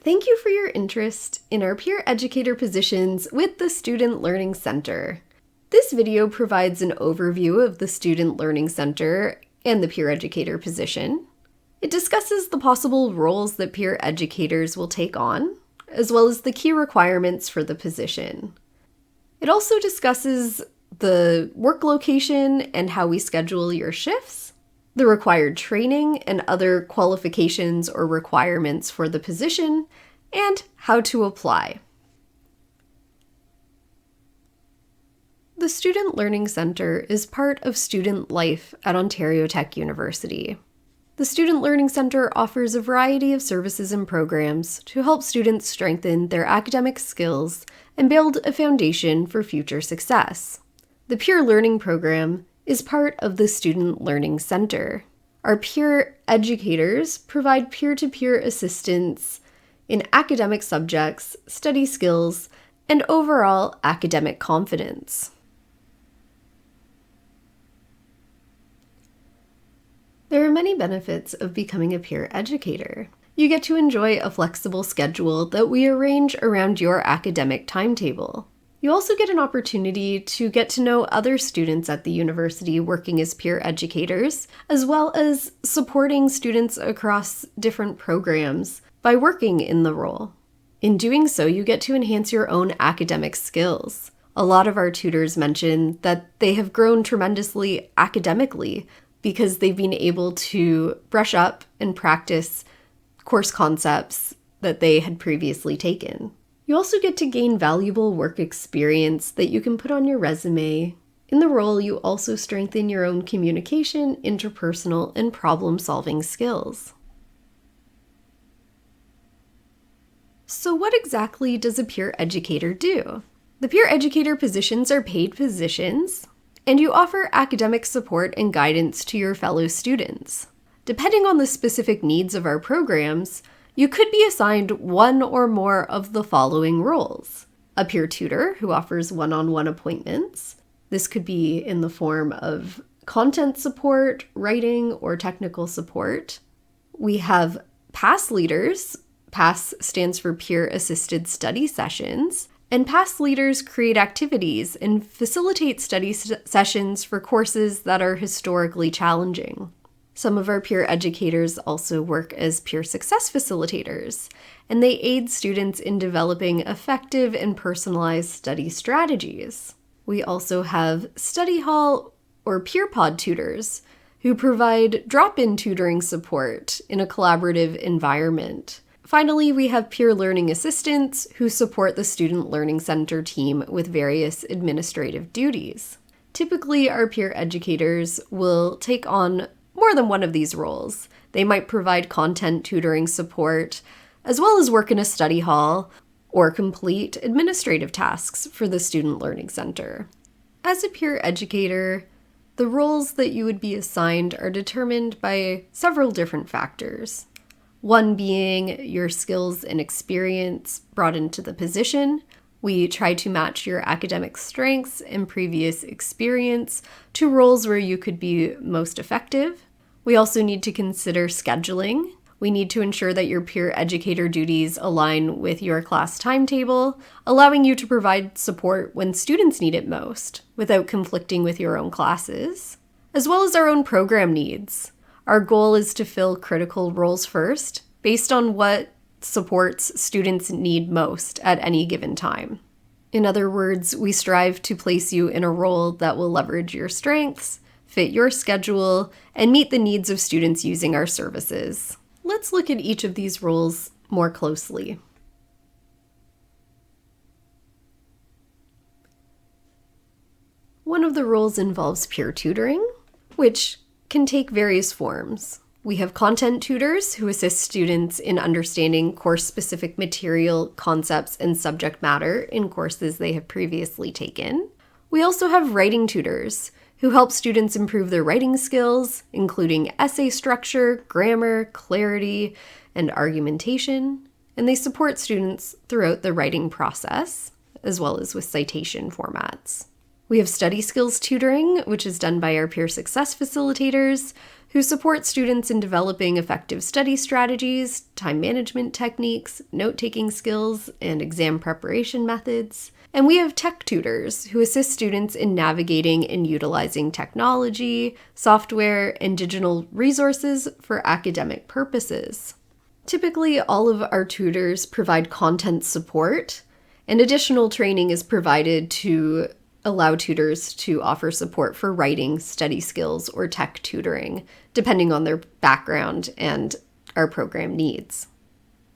Thank you for your interest in our peer educator positions with the Student Learning Center. This video provides an overview of the Student Learning Center and the peer educator position. It discusses the possible roles that peer educators will take on, as well as the key requirements for the position. It also discusses the work location and how we schedule your shifts, the required training and other qualifications or requirements for the position, and how to apply. The Student Learning Center is part of student life at Ontario Tech University. The Student Learning Center offers a variety of services and programs to help students strengthen their academic skills and build a foundation for future success. The Peer Learning Program is part of the Student Learning Center. Our peer educators provide peer-to-peer assistance in academic subjects, study skills, and overall academic confidence. There are many benefits of becoming a peer educator. You get to enjoy a flexible schedule that we arrange around your academic timetable. You also get an opportunity to get to know other students at the university working as peer educators, as well as supporting students across different programs by working in the role. In doing so, you get to enhance your own academic skills. A lot of our tutors mention that they have grown tremendously academically because they've been able to brush up and practice course concepts that they had previously taken. You also get to gain valuable work experience that you can put on your resume. In the role, you also strengthen your own communication, interpersonal, and problem-solving skills. So what exactly does a peer educator do? The peer educator positions are paid positions, and you offer academic support and guidance to your fellow students. Depending on the specific needs of our programs, you could be assigned one or more of the following roles. A peer tutor who offers one-on-one appointments. This could be in the form of content support, writing, or technical support. We have PASS leaders. PASS stands for Peer Assisted Study Sessions. And PASS leaders create activities and facilitate study sessions for courses that are historically challenging. Some of our peer educators also work as peer success facilitators, and they aid students in developing effective and personalized study strategies. We also have study hall or peer pod tutors who provide drop-in tutoring support in a collaborative environment. Finally, we have peer learning assistants who support the Student Learning Center team with various administrative duties. Typically, our peer educators will take on more than one of these roles. They might provide content tutoring support, as well as work in a study hall, or complete administrative tasks for the Student Learning Center. As a peer educator, the roles that you would be assigned are determined by several different factors. One being your skills and experience brought into the position. We try to match your academic strengths and previous experience to roles where you could be most effective. We also need to consider scheduling. We need to ensure that your peer educator duties align with your class timetable, allowing you to provide support when students need it most, without conflicting with your own classes, as well as our own program needs. Our goal is to fill critical roles first, based on what supports students need most at any given time. In other words, we strive to place you in a role that will leverage your strengths, fit your schedule, and meet the needs of students using our services. Let's look at each of these roles more closely. One of the roles involves peer tutoring, which can take various forms. We have content tutors who assist students in understanding course-specific material, concepts, and subject matter in courses they have previously taken. We also have writing tutors who help students improve their writing skills, including essay structure, grammar, clarity, and argumentation, and they support students throughout the writing process, as well as with citation formats. We have study skills tutoring, which is done by our peer success facilitators, who support students in developing effective study strategies, time management techniques, note-taking skills, and exam preparation methods. And we have tech tutors, who assist students in navigating and utilizing technology, software, and digital resources for academic purposes. Typically, all of our tutors provide content support, and additional training is provided to allow tutors to offer support for writing, study skills, or tech tutoring, depending on their background and our program needs.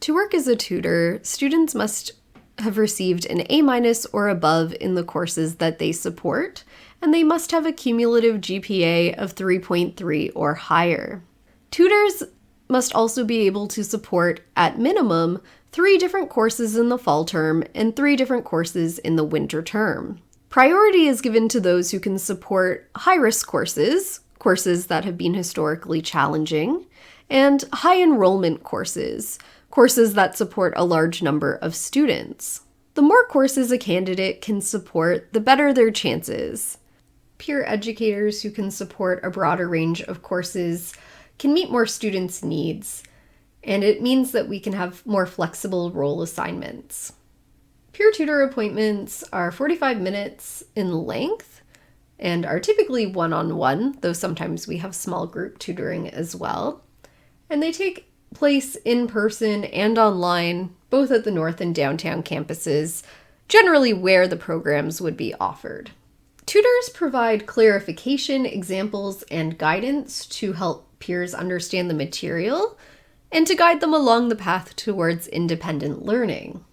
To work as a tutor, students must have received an A- or above in the courses that they support, and they must have a cumulative GPA of 3.3 or higher. Tutors must also be able to support, at minimum, 3 different courses in the fall term and 3 different courses in the winter term. Priority is given to those who can support high-risk courses that have been historically challenging, and high-enrollment courses that support a large number of students. The more courses a candidate can support, the better their chances. Peer educators who can support a broader range of courses can meet more students' needs, and it means that we can have more flexible role assignments. Peer tutor appointments are 45 minutes in length and are typically one-on-one, though sometimes we have small group tutoring as well. And they take place in person and online, both at the North and downtown campuses, generally where the programs would be offered. Tutors provide clarification, examples, and guidance to help peers understand the material and to guide them along the path towards independent learning.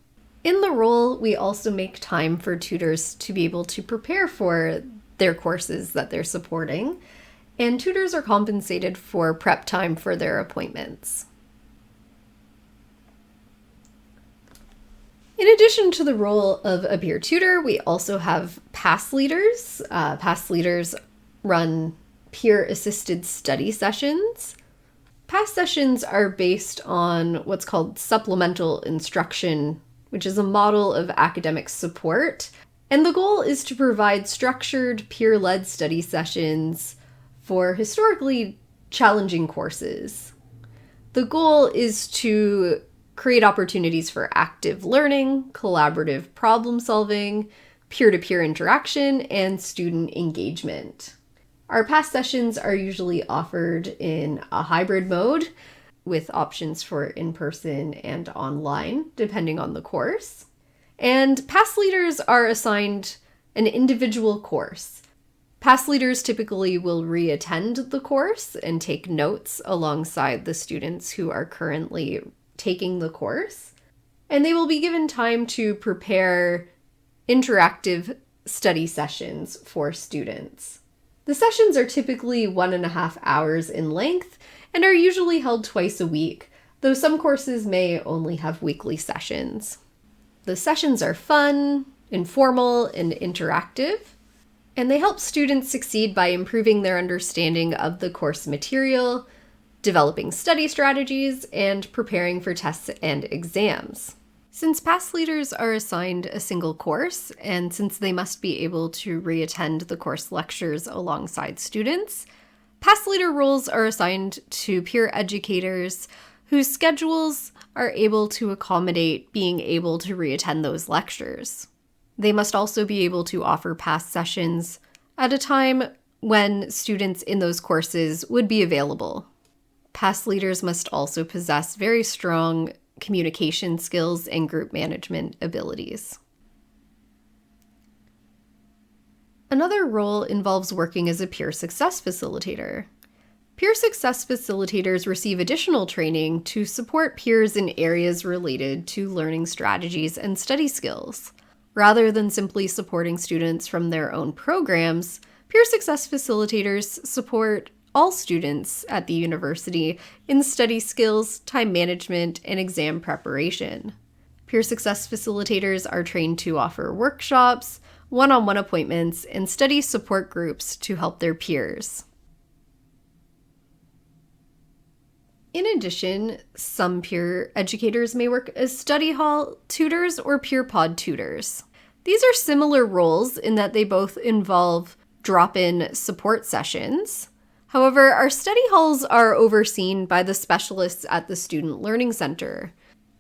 In the role, we also make time for tutors to be able to prepare for their courses that they're supporting, and tutors are compensated for prep time for their appointments. In addition to the role of a peer tutor, we also have PAS leaders. PAS leaders run peer-assisted study sessions. PAS sessions are based on what's called supplemental instruction, which is a model of academic support. And the goal is to provide structured, peer-led study sessions for historically challenging courses. The goal is to create opportunities for active learning, collaborative problem solving, peer-to-peer interaction, and student engagement. Our PAS sessions are usually offered in a hybrid mode with options for in-person and online, depending on the course. And PAS leaders are assigned an individual course. PAS leaders typically will re-attend the course and take notes alongside the students who are currently taking the course. And they will be given time to prepare interactive study sessions for students. The sessions are typically 1.5 hours in length and are usually held twice a week, though some courses may only have weekly sessions. The sessions are fun, informal, and interactive, and they help students succeed by improving their understanding of the course material, developing study strategies, and preparing for tests and exams. Since PAS leaders are assigned a single course, and since they must be able to re-attend the course lectures alongside students, PAS leader roles are assigned to peer educators whose schedules are able to accommodate being able to re-attend those lectures. They must also be able to offer PAS sessions at a time when students in those courses would be available. PAS leaders must also possess very strong communication skills and group management abilities. Another role involves working as a peer success facilitator. Peer success facilitators receive additional training to support peers in areas related to learning strategies and study skills. Rather than simply supporting students from their own programs, peer success facilitators support all students at the university in study skills, time management, and exam preparation. Peer success facilitators are trained to offer workshops, one-on-one appointments, and study support groups to help their peers. In addition, some peer educators may work as study hall tutors or peer pod tutors. These are similar roles in that they both involve drop-in support sessions, However, our study halls are overseen by the specialists at the Student Learning Center.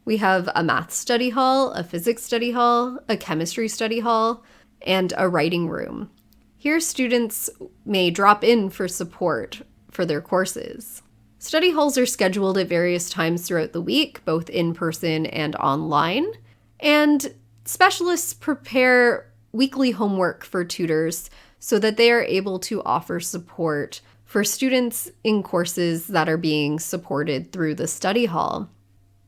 We have a math study hall, a physics study hall, a chemistry study hall, and a writing room. Here, students may drop in for support for their courses. Study halls are scheduled at various times throughout the week, both in person and online, and specialists prepare weekly homework for tutors so that they are able to offer support for students in courses that are being supported through the study hall.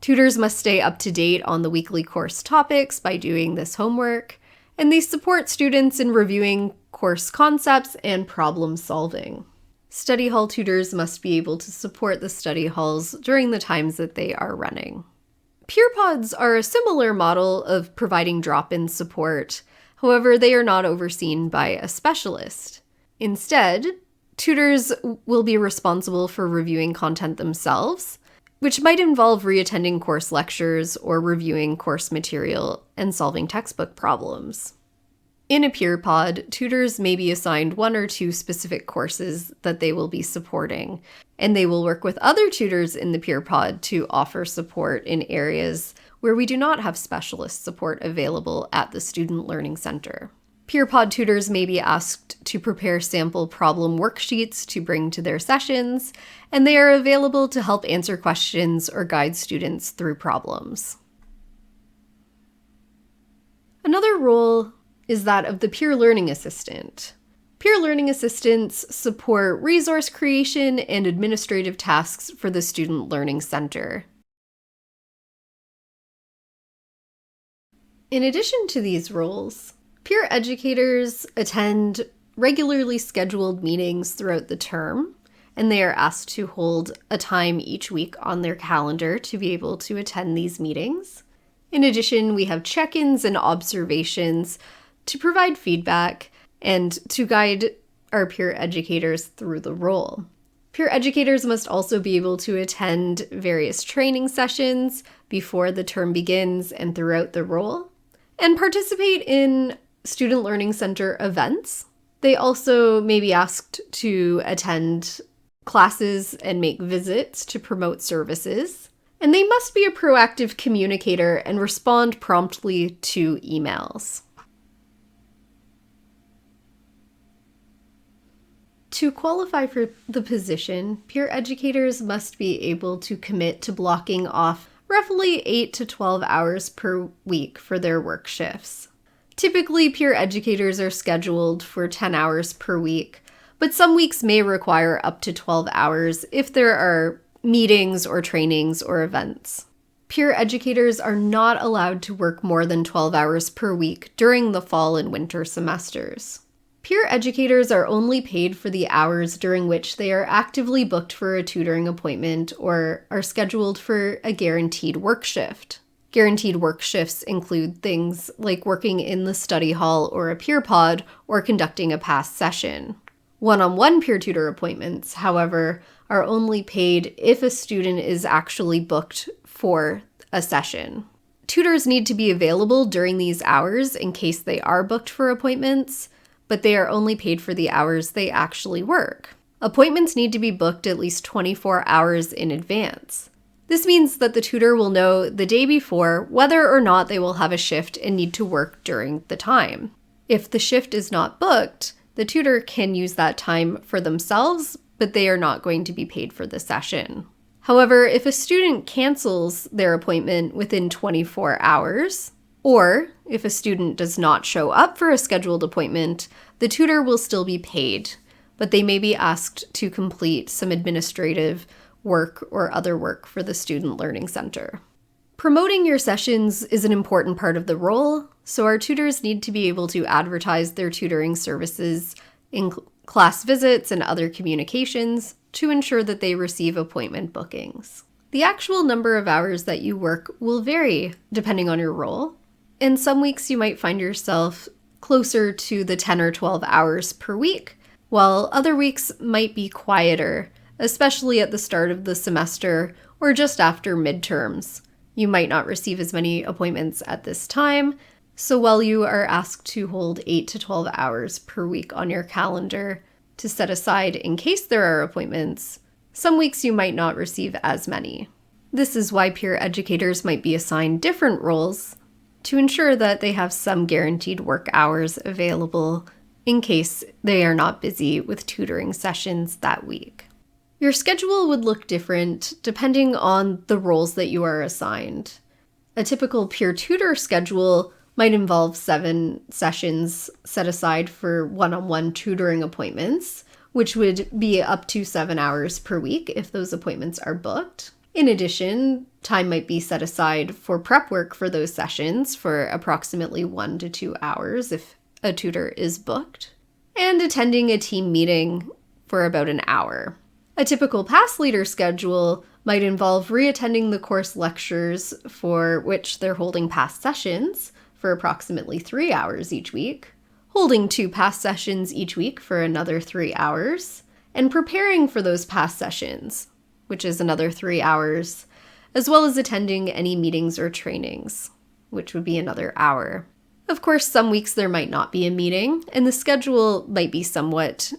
Tutors must stay up to date on the weekly course topics by doing this homework, and they support students in reviewing course concepts and problem solving. Study hall tutors must be able to support the study halls during the times that they are running. Peer pods are a similar model of providing drop-in support. However, they are not overseen by a specialist. Instead, tutors will be responsible for reviewing content themselves, which might involve reattending course lectures or reviewing course material and solving textbook problems. In a peer pod, tutors may be assigned 1 or 2 specific courses that they will be supporting, and they will work with other tutors in the peer pod to offer support in areas where we do not have specialist support available at the Student Learning Center. Peer pod tutors may be asked to prepare sample problem worksheets to bring to their sessions, and they are available to help answer questions or guide students through problems. Another role is that of the peer learning assistant. Peer learning assistants support resource creation and administrative tasks for the Student Learning Center. In addition to these roles, peer educators attend regularly scheduled meetings throughout the term, and they are asked to hold a time each week on their calendar to be able to attend these meetings. In addition, we have check-ins and observations to provide feedback and to guide our peer educators through the role. Peer educators must also be able to attend various training sessions before the term begins and throughout the role, and participate in Student Learning Center events. They also may be asked to attend classes and make visits to promote services. And they must be a proactive communicator and respond promptly to emails. To qualify for the position, peer educators must be able to commit to blocking off roughly 8 to 12 hours per week for their work shifts. Typically, peer educators are scheduled for 10 hours per week, but some weeks may require up to 12 hours if there are meetings or trainings or events. Peer educators are not allowed to work more than 12 hours per week during the fall and winter semesters. Peer educators are only paid for the hours during which they are actively booked for a tutoring appointment or are scheduled for a guaranteed work shift. Guaranteed work shifts include things like working in the study hall or a peer pod or conducting a past session. One-on-one peer tutor appointments, however, are only paid if a student is actually booked for a session. Tutors need to be available during these hours in case they are booked for appointments, but they are only paid for the hours they actually work. Appointments need to be booked at least 24 hours in advance. This means that the tutor will know the day before whether or not they will have a shift and need to work during the time. If the shift is not booked, the tutor can use that time for themselves, but they are not going to be paid for the session. However, if a student cancels their appointment within 24 hours, or if a student does not show up for a scheduled appointment, the tutor will still be paid, but they may be asked to complete some administrative work or other work for the Student Learning Center. Promoting your sessions is an important part of the role, so our tutors need to be able to advertise their tutoring services in class visits and other communications to ensure that they receive appointment bookings. The actual number of hours that you work will vary depending on your role. In some weeks, you might find yourself closer to the 10 or 12 hours per week, while other weeks might be quieter, especially at the start of the semester or just after midterms. You might not receive as many appointments at this time, so while you are asked to hold 8 to 12 hours per week on your calendar to set aside in case there are appointments, some weeks you might not receive as many. This is why peer educators might be assigned different roles to ensure that they have some guaranteed work hours available in case they are not busy with tutoring sessions that week. Your schedule would look different depending on the roles that you are assigned. A typical peer tutor schedule might involve 7 sessions set aside for one-on-one tutoring appointments, which would be up to 7 hours per week if those appointments are booked. In addition, time might be set aside for prep work for those sessions for approximately 1 to 2 hours if a tutor is booked, and attending a team meeting for about an hour. A typical past leader schedule might involve re-attending the course lectures for which they're holding past sessions for approximately 3 hours each week, holding 2 past sessions each week for another 3 hours, and preparing for those past sessions, which is another 3 hours, as well as attending any meetings or trainings, which would be another hour. Of course, some weeks there might not be a meeting, and the schedule might be somewhat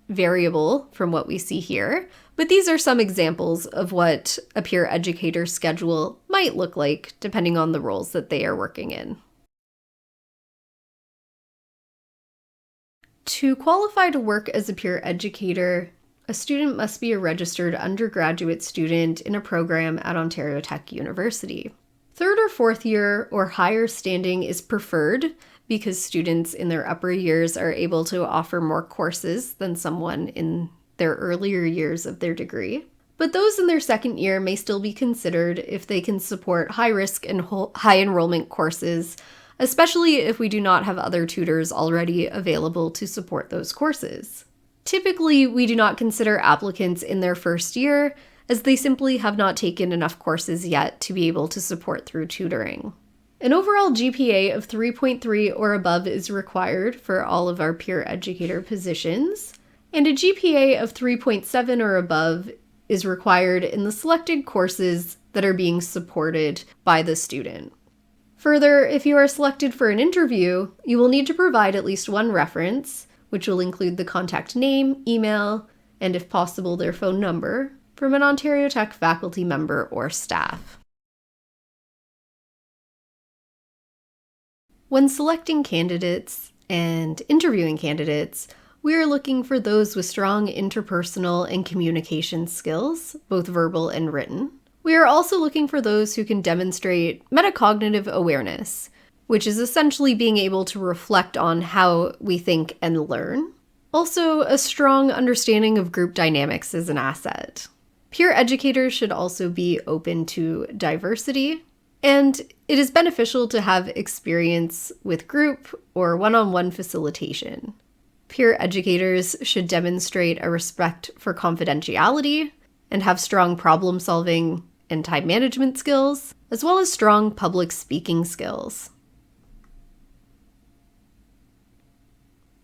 variable from what we see here, but these are some examples of what a peer educator schedule might look like depending on the roles that they are working in. To qualify to work as a peer educator, a student must be a registered undergraduate student in a program at Ontario Tech University. 3rd or 4th year or higher standing is preferred because students in their upper years are able to offer more courses than someone in their earlier years of their degree. But those in their 2nd year may still be considered if they can support high-risk and high enrollment courses, especially if we do not have other tutors already available to support those courses. Typically, we do not consider applicants in their 1st year, as they simply have not taken enough courses yet to be able to support through tutoring. An overall GPA of 3.3 or above is required for all of our peer educator positions, and a GPA of 3.7 or above is required in the selected courses that are being supported by the student. Further, if you are selected for an interview, you will need to provide at least one reference, which will include the contact name, email, and if possible, their phone number, from an Ontario Tech faculty member or staff. When selecting candidates and interviewing candidates, we are looking for those with strong interpersonal and communication skills, both verbal and written. We are also looking for those who can demonstrate metacognitive awareness, which is essentially being able to reflect on how we think and learn. Also, a strong understanding of group dynamics is an asset. Peer educators should also be open to diversity, and it is beneficial to have experience with group or one-on-one facilitation. Peer educators should demonstrate a respect for confidentiality and have strong problem-solving and time management skills, as well as strong public speaking skills.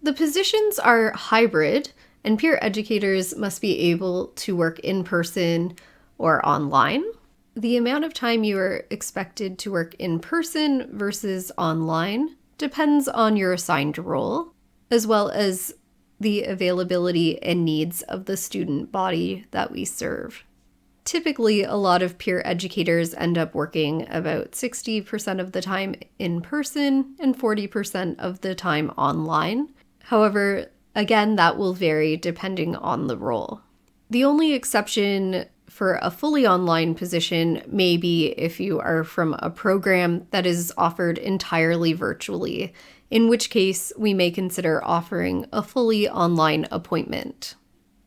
The positions are hybrid, and peer educators must be able to work in person or online. The amount of time you are expected to work in person versus online depends on your assigned role, as well as the availability and needs of the student body that we serve. Typically, a lot of peer educators end up working about 60% of the time in person and 40% of the time online. However, again, that will vary depending on the role. The only exception for a fully online position may be if you are from a program that is offered entirely virtually, in which case we may consider offering a fully online appointment.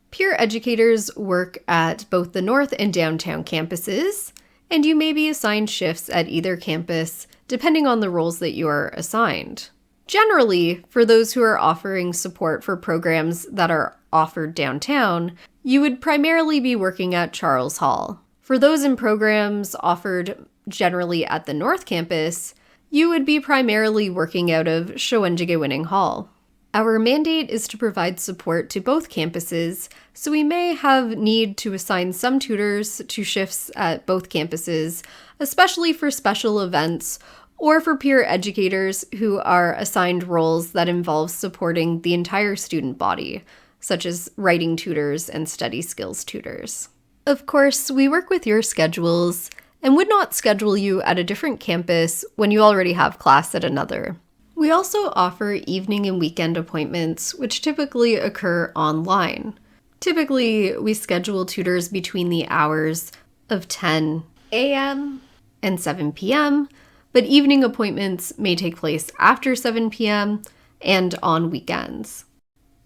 Peer educators work at both the North and Downtown campuses, and you may be assigned shifts at either campus depending on the roles that you are assigned. Generally, for those who are offering support for programs that are offered downtown, you would primarily be working at Charles Hall. For those in programs offered generally at the North Campus, you would be primarily working out of Shawinigan Hall. Our mandate is to provide support to both campuses, so we may have need to assign some tutors to shifts at both campuses, especially for special events or for peer educators who are assigned roles that involve supporting the entire student body, such as writing tutors and study skills tutors. Of course, we work with your schedules and would not schedule you at a different campus when you already have class at another. We also offer evening and weekend appointments, which typically occur online. Typically, we schedule tutors between the hours of 10 a.m. and 7 p.m., but evening appointments may take place after 7 p.m. and on weekends.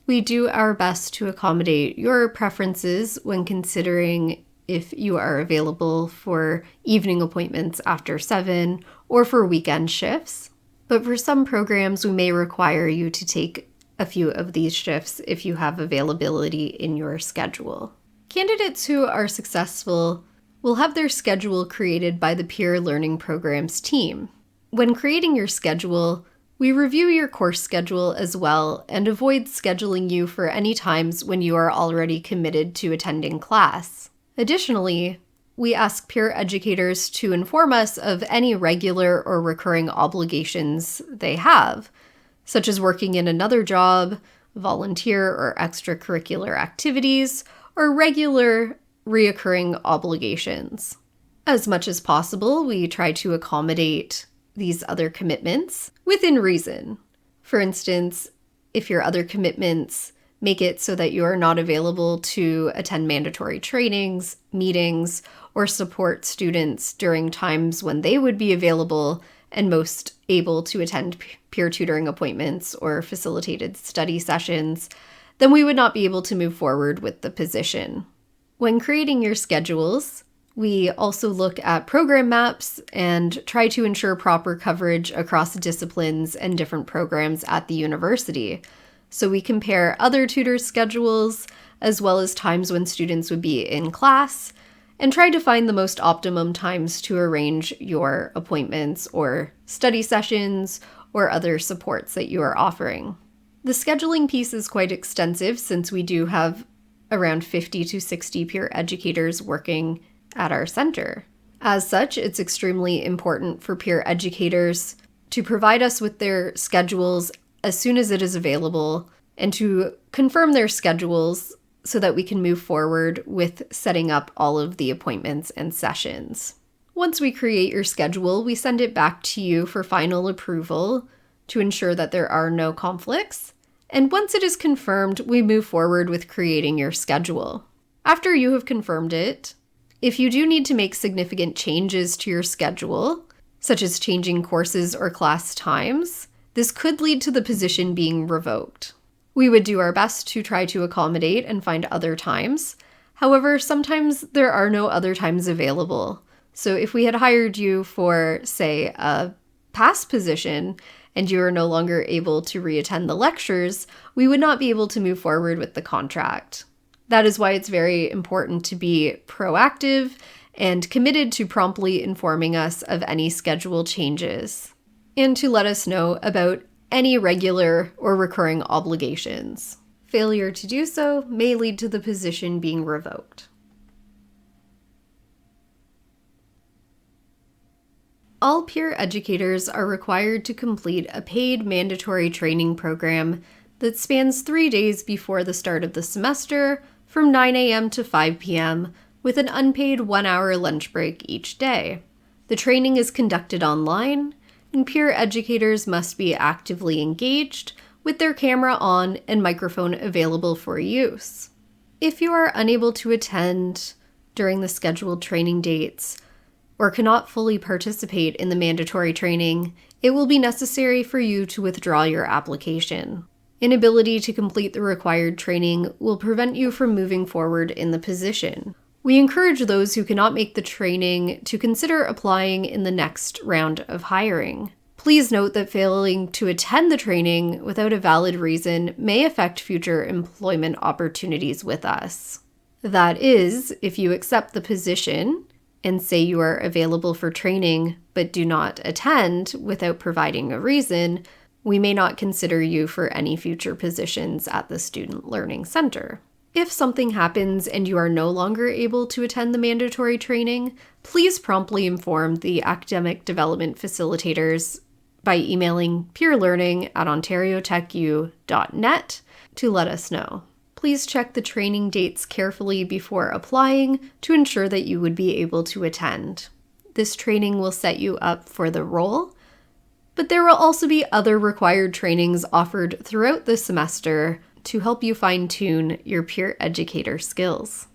We do our best to accommodate your preferences when considering if you are available for evening appointments after 7 or for weekend shifts. But for some programs, we may require you to take a few of these shifts if you have availability in your schedule. Candidates who are successful will have their schedule created by the Peer Learning Programs team. When creating your schedule, we review your course schedule as well and avoid scheduling you for any times when you are already committed to attending class. Additionally, we ask peer educators to inform us of any regular or recurring obligations they have, such as working in another job, volunteer or extracurricular activities, or regular reoccurring obligations. As much as possible, we try to accommodate these other commitments within reason. For instance, if your other commitments make it so that you are not available to attend mandatory trainings, meetings, or support students during times when they would be available and most able to attend peer tutoring appointments or facilitated study sessions, then we would not be able to move forward with the position. When creating your schedules, we also look at program maps and try to ensure proper coverage across disciplines and different programs at the university. So we compare other tutors' schedules as well as times when students would be in class and try to find the most optimum times to arrange your appointments or study sessions or other supports that you are offering. The scheduling piece is quite extensive since we do have around 50 to 60 peer educators working at our center. As such, it's extremely important for peer educators to provide us with their schedules as soon as it is available and to confirm their schedules so that we can move forward with setting up all of the appointments and sessions. Once we create your schedule, we send it back to you for final approval to ensure that there are no conflicts. And once it is confirmed, we move forward with creating your schedule. After you have confirmed it, if you do need to make significant changes to your schedule, such as changing courses or class times, this could lead to the position being revoked. We would do our best to try to accommodate and find other times. However, sometimes there are no other times available. So if we had hired you for, say, a past position and you are no longer able to reattend the lectures, we would not be able to move forward with the contract. That is why it's very important to be proactive and committed to promptly informing us of any schedule changes, and to let us know about any regular or recurring obligations. Failure to do so may lead to the position being revoked. All peer educators are required to complete a paid mandatory training program that spans 3 days before the start of the semester from 9 a.m. to 5 p.m. with an unpaid 1-hour lunch break each day. The training is conducted online, and peer educators must be actively engaged with their camera on and microphone available for use. If you are unable to attend during the scheduled training dates or cannot fully participate in the mandatory training, it will be necessary for you to withdraw your application. Inability to complete the required training will prevent you from moving forward in the position. We encourage those who cannot make the training to consider applying in the next round of hiring. Please note that failing to attend the training without a valid reason may affect future employment opportunities with us. That is, if you accept the position and say you are available for training but do not attend without providing a reason, we may not consider you for any future positions at the Student Learning Center. If something happens and you are no longer able to attend the mandatory training, please promptly inform the academic development facilitators by emailing peerlearning@ontariotechu.net to let us know. Please check the training dates carefully before applying to ensure that you would be able to attend. This training will set you up for the role, but there will also be other required trainings offered throughout the semester to help you fine-tune your peer educator skills.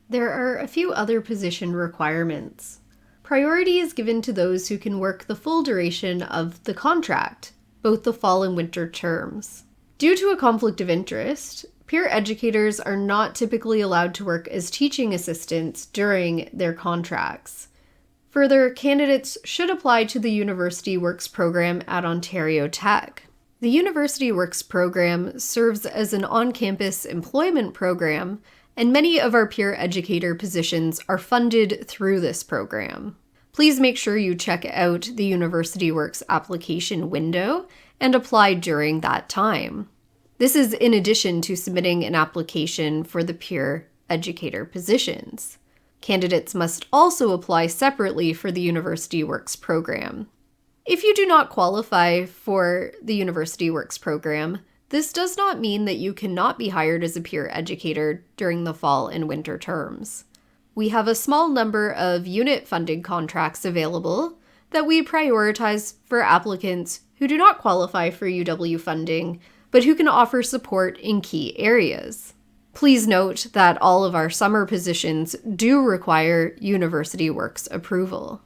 There are a few other position requirements. Priority is given to those who can work the full duration of the contract, both the fall and winter terms. Due to a conflict of interest, peer educators are not typically allowed to work as teaching assistants during their contracts. Further, candidates should apply to the University Works program at Ontario Tech. The University Works program serves as an on-campus employment program, and many of our peer educator positions are funded through this program. Please make sure you check out the University Works application window and apply during that time. This is in addition to submitting an application for the peer educator positions. Candidates must also apply separately for the University Works program. If you do not qualify for the University Works program, this does not mean that you cannot be hired as a peer educator during the fall and winter terms. We have a small number of unit-funded contracts available that we prioritize for applicants who do not qualify for UW funding, but who can offer support in key areas. Please note that all of our summer positions do require University Works approval.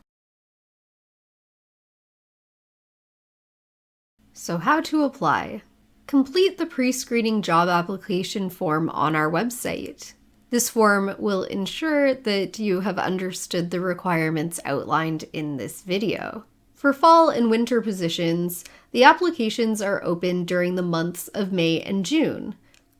So how to apply? Complete the pre-screening job application form on our website. This form will ensure that you have understood the requirements outlined in this video. For fall and winter positions, the applications are open during the months of May and June,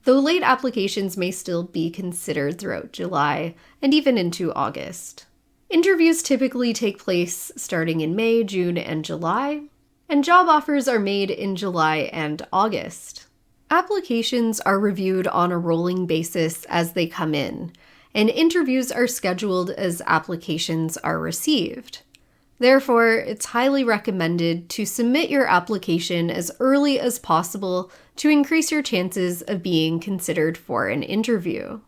though late applications may still be considered throughout July and even into August. Interviews typically take place starting in May, June, and July, and job offers are made in July and August. Applications are reviewed on a rolling basis as they come in, and interviews are scheduled as applications are received. Therefore, it's highly recommended to submit your application as early as possible to increase your chances of being considered for an interview.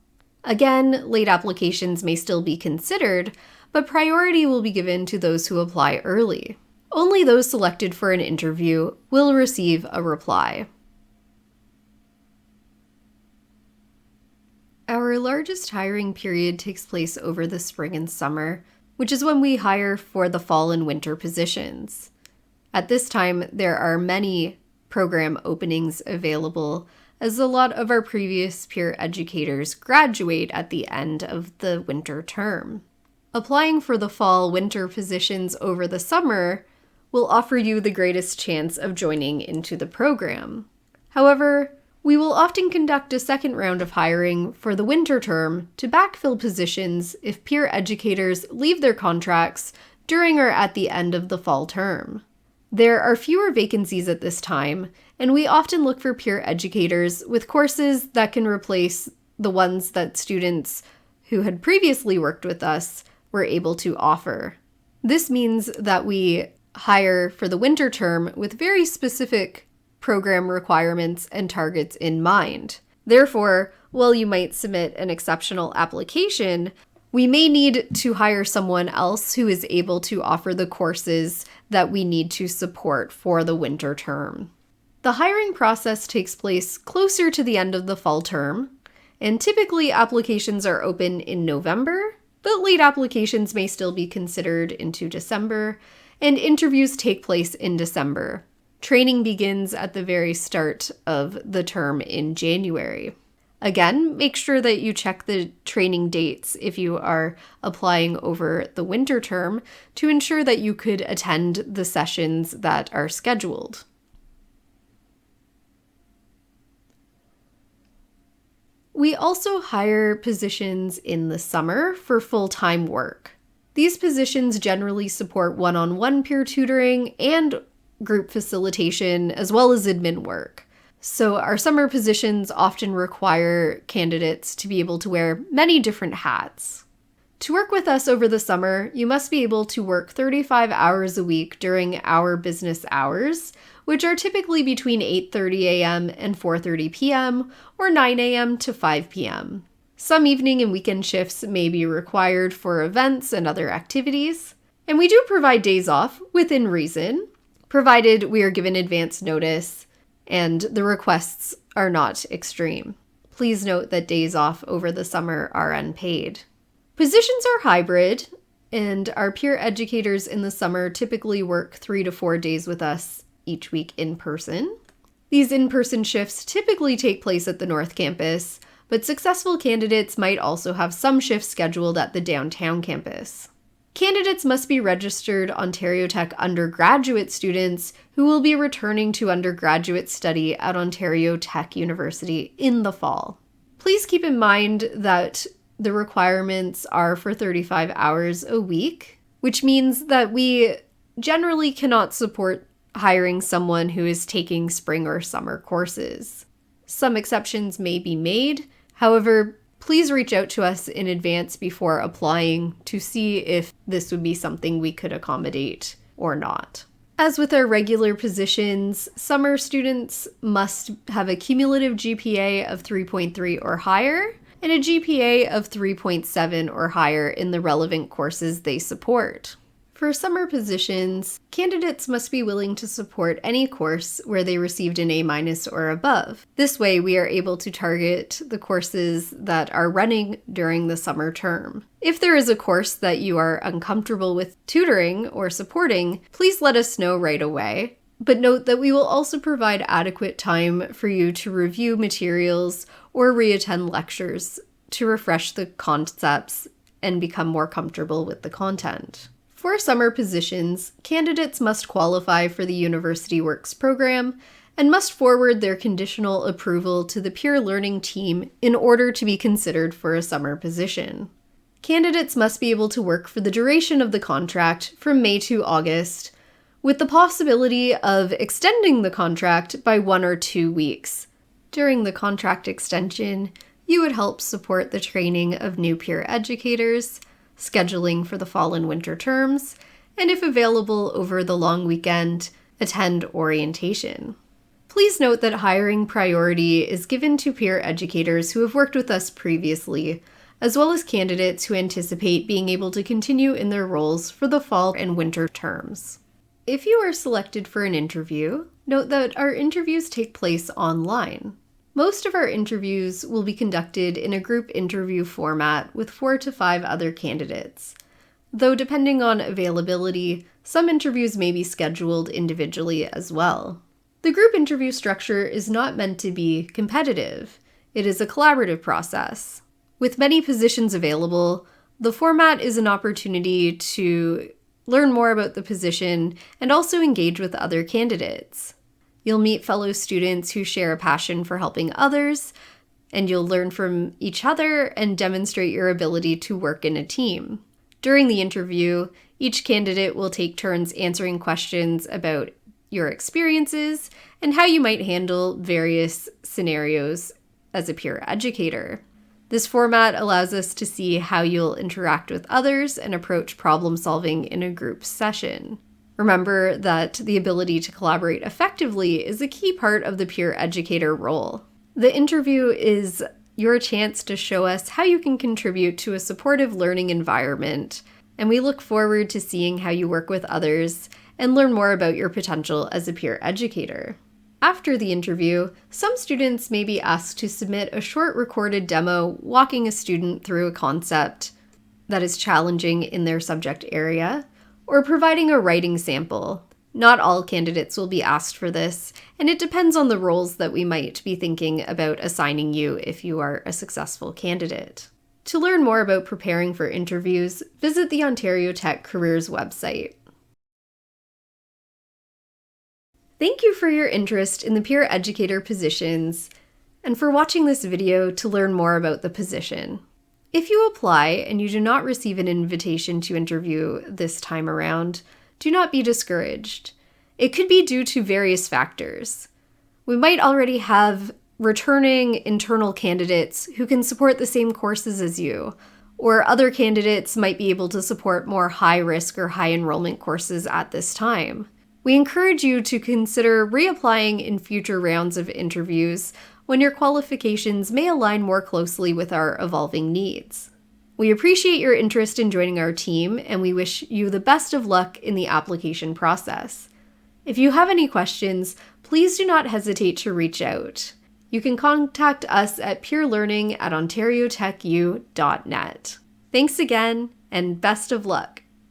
Again, late applications may still be considered, but priority will be given to those who apply early. Only those selected for an interview will receive a reply. Our largest hiring period takes place over the spring and summer, which is when we hire for the fall and winter positions. At this time, there are many program openings available, as a lot of our previous peer educators graduate at the end of the winter term. Applying for the fall-winter positions over the summer will offer you the greatest chance of joining into the program. However, we will often conduct a second round of hiring for the winter term to backfill positions if peer educators leave their contracts during or at the end of the fall term. There are fewer vacancies at this time, and we often look for peer educators with courses that can replace the ones that students who had previously worked with us were able to offer. This means that we hire for the winter term with very specific program requirements and targets in mind. Therefore, while you might submit an exceptional application, we may need to hire someone else who is able to offer the courses that we need to support for the winter term. The hiring process takes place closer to the end of the fall term, and typically applications are open in November, but late applications may still be considered into December, and interviews take place in December. Training begins at the very start of the term in January. Again, make sure that you check the training dates if you are applying over the winter term to ensure that you could attend the sessions that are scheduled. We also hire positions in the summer for full-time work. These positions generally support one-on-one peer tutoring and group facilitation, as well as admin work. So our summer positions often require candidates to be able to wear many different hats. To work with us over the summer, you must be able to work 35 hours a week during our business hours, which are typically between 8:30 a.m. and 4:30 p.m. or 9 a.m. to 5 p.m. Some evening and weekend shifts may be required for events and other activities, and we do provide days off within reason, provided we are given advance notice and the requests are not extreme. Please note that days off over the summer are unpaid. Positions are hybrid, and our peer educators in the summer typically work 3 to 4 days with us each week in person. These in-person shifts typically take place at the North Campus, but successful candidates might also have some shifts scheduled at the downtown campus. Candidates must be registered Ontario Tech undergraduate students who will be returning to undergraduate study at Ontario Tech University in the fall. Please keep in mind that the requirements are for 35 hours a week, which means that we generally cannot support hiring someone who is taking spring or summer courses. Some exceptions may be made. However, please reach out to us in advance before applying to see if this would be something we could accommodate or not. As with our regular positions, summer students must have a cumulative GPA of 3.3 or higher and a GPA of 3.7 or higher in the relevant courses they support. For summer positions, candidates must be willing to support any course where they received an A- or above. This way, we are able to target the courses that are running during the summer term. If there is a course that you are uncomfortable with tutoring or supporting, please let us know right away. But note that we will also provide adequate time for you to review materials or reattend lectures to refresh the concepts and become more comfortable with the content. For summer positions, candidates must qualify for the University Works program and must forward their conditional approval to the peer learning team in order to be considered for a summer position. Candidates must be able to work for the duration of the contract from May to August, with the possibility of extending the contract by 1 or 2 weeks. During the contract extension, you would help support the training of new peer educators, scheduling for the fall and winter terms, and if available over the long weekend, attend orientation. Please note that hiring priority is given to peer educators who have worked with us previously, as well as candidates who anticipate being able to continue in their roles for the fall and winter terms. If you are selected for an interview, note that our interviews take place online. Most of our interviews will be conducted in a group interview format with 4 to 5 other candidates. Though depending on availability, some interviews may be scheduled individually as well. The group interview structure is not meant to be competitive. It is a collaborative process. With many positions available, the format is an opportunity to learn more about the position and also engage with other candidates. You'll meet fellow students who share a passion for helping others, and you'll learn from each other and demonstrate your ability to work in a team. During the interview, each candidate will take turns answering questions about your experiences and how you might handle various scenarios as a peer educator. This format allows us to see how you'll interact with others and approach problem solving in a group session. Remember that the ability to collaborate effectively is a key part of the peer educator role. The interview is your chance to show us how you can contribute to a supportive learning environment, and we look forward to seeing how you work with others and learn more about your potential as a peer educator. After the interview, some students may be asked to submit a short recorded demo walking a student through a concept that is challenging in their subject area, or providing a writing sample. Not all candidates will be asked for this, and it depends on the roles that we might be thinking about assigning you if you are a successful candidate. To learn more about preparing for interviews, visit the Ontario Tech Careers website. Thank you for your interest in the peer educator positions and for watching this video to learn more about the position. If you apply and you do not receive an invitation to interview this time around, do not be discouraged. It could be due to various factors. We might already have returning internal candidates who can support the same courses as you, or other candidates might be able to support more high-risk or high-enrollment courses at this time. We encourage you to consider reapplying in future rounds of interviews when your qualifications may align more closely with our evolving needs. We appreciate your interest in joining our team, and we wish you the best of luck in the application process. If you have any questions, please do not hesitate to reach out. You can contact us at peerlearning@ontariotechu.net. Thanks again, and best of luck.